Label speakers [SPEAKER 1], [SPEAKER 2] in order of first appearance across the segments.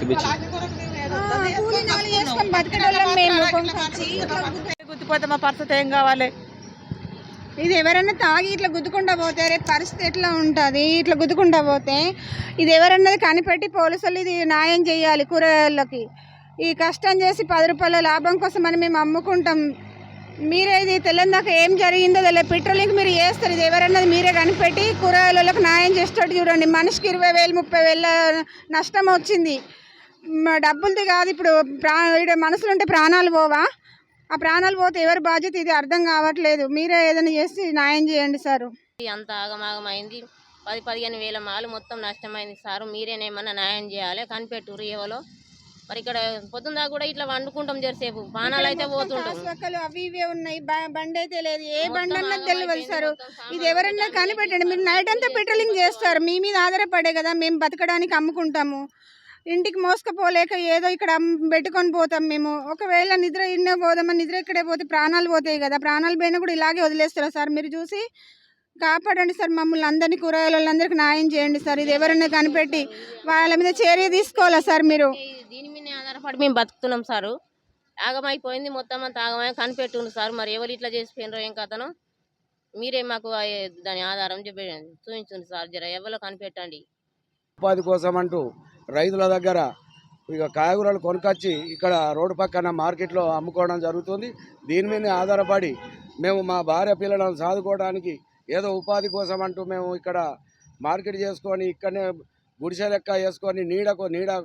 [SPEAKER 1] చూపించి
[SPEAKER 2] కూలి నాలి చేసుకొని బతికేటోళ్ళం మేము గుద్దుపోతే మా పరిస్థితి ఏం కావాలి? ఇది ఎవరన్నా తాగి ఇట్లా గుద్దుకుంటా పోతే రేపు పరిస్థితి ఎట్లా ఉంటుంది? ఇట్లా గుద్దుకుంటా పోతే ఇది ఎవరన్నది కనిపెట్టి పోలీసులు ఇది న్యాయం చేయాలి. కూరగాయలకి ఈ కష్టం చేసి 10 రూపాయల లాభం కోసం అని మేము అమ్ముకుంటాం. మీరే ఇది తెల్లందాక ఏం జరిగిందో తెలియదు. పెట్రోలింగ్ మీరు చేస్తారు, ఇది ఎవరన్నది మీరే కనిపెట్టి కూరగాయలకు న్యాయం చేసేటట్టు చూడండి. మనిషికి 20,000 30,000 నష్టం వచ్చింది. డబ్బులది కాదు, ఇప్పుడు మనుషులు ఉంటే ప్రాణాలు పోవా? ఆ ప్రాణాలు పోతే ఎవరి బాధ్యత? ఇది అర్థం కావట్లేదు. మీరే ఏదైనా చేసి న్యాయం చేయండి సారు.
[SPEAKER 3] అంత ఆగమాగమైంది. 10-15 వేల మాలు మొత్తం నష్టమైంది సారు. మీరేనేమన్నా న్యాయం చేయాలి, కనిపెట్టురు ఎవలో. మరి ఇక్కడ పొద్దున్న కూడా ఇట్లా వండుకుంటాం జరసేపు, బాణాలు అయితే పోతుంటాం.
[SPEAKER 2] అవి ఇవే ఉన్నాయి, బండి అయితే లేదు. ఏ బండి అన్నది తెలియదు సారు. ఇది ఎవరన్నా కనిపెట్టండి. మీరు నైట్ అంతా పెట్రోలింగ్ చేస్తారు, మీ మీద ఆధారపడే కదా మేము బతకడానికి అమ్ముకుంటాము. ఇంటికి మోసుకపోలేక ఏదో ఇక్కడ పెట్టుకొని పోతాం మేము. ఒకవేళ నిద్ర ఇన్నే పోదామని నిద్ర ఇక్కడే పోతే ప్రాణాలు పోతాయి కదా. ప్రాణాలు పోయినా కూడా ఇలాగే వదిలేస్తారా సార్? మీరు చూసి కాపాడండి సార్ మమ్మల్ని అందరినీ, కూరగాయల వాళ్ళందరికీ న్యాయం చేయండి సార్. ఇది ఎవరైనా కనిపెట్టి వాళ్ళ మీద చర్య తీసుకోవాలా సార్? మీరు
[SPEAKER 3] దీని మీద ఆధారపడి మేము బతుకుతున్నాం సారు. ఆగమైపోయింది మొత్తం అంతా ఆగమై కనిపెట్టుండ్రు సార్. మరి ఎవరు ఇట్లా చేసిపోయినరో ఏం కథనో మీరే మాకు దాని ఆధారం చూపించండి సార్. జర ఎవరో కనిపెట్టండి.
[SPEAKER 4] ఉపాధి కోసం అంటూ రైతుల దగ్గర ఇక కాయగూరలు కొనుకొచ్చి ఇక్కడ రోడ్డు పక్కన మార్కెట్లో అమ్ముకోవడం జరుగుతుంది. దీని మీద ఆధారపడి మేము మా భార్య పిల్లలను సాదుకోవడానికి ఏదో ఉపాధి కోసం అంటూ మేము ఇక్కడ మార్కెట్ చేసుకొని ఇక్కడనే గుడిసె లెక్క వేసుకొని నీడ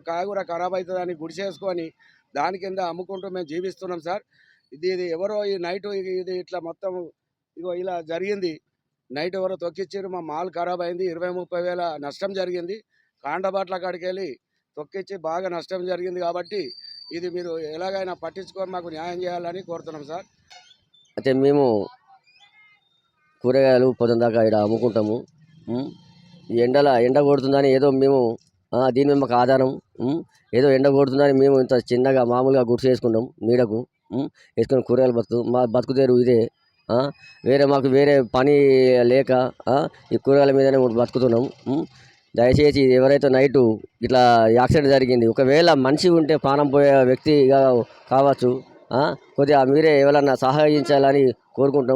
[SPEAKER 4] కాయగూర ఖరాబ్ అవుతుందని గుడిసె వేసుకొని దాని కింద అమ్ముకుంటూ మేము జీవిస్తున్నాం సార్. ఇది ఎవరో ఈ నైట్ ఇది ఇట్లా మొత్తం ఇగో ఇలా జరిగింది. నైట్ ఎవరో తొక్కిచ్చారు, మా మాల్ ఖరాబ్ అయింది. 20-30 వేల నష్టం జరిగింది. కాండబాట్ల కాడికి వెళ్ళి తొక్కిచ్చి బాగా నష్టం జరిగింది. కాబట్టి ఇది మీరు ఎలాగైనా పట్టించుకొని మాకు న్యాయం చేయాలని కోరుతున్నాం సార్.
[SPEAKER 5] అయితే మేము కూరగాయలు పొద్దున దాకా ఇక్కడ అమ్ముకుంటాము. ఈ ఎండ కొడుతుందని ఏదో మేము దీని మీద మాకు ఆధారం, ఏదో ఎండ కొడుతుందని మేము ఇంత చిన్నగా మామూలుగా గుర్తు చేసుకుంటాం. నీడకు వేసుకొని కూరగాయలు మా బతుకుదేరు ఇదే. మాకు వేరే పని లేక ఈ కూరగాయల మీదనే బతుకుతున్నాం. దయచేసి ఎవరైతే నైటు ఇట్లా యాక్సిడెంట్ జరిగింది, ఒకవేళ మనిషి ఉంటే ప్రాణం పోయే వ్యక్తిగా కావచ్చు, కొద్దిగా మీరే ఎవరన్నా సహాయించాలని కోరుకుంటాం.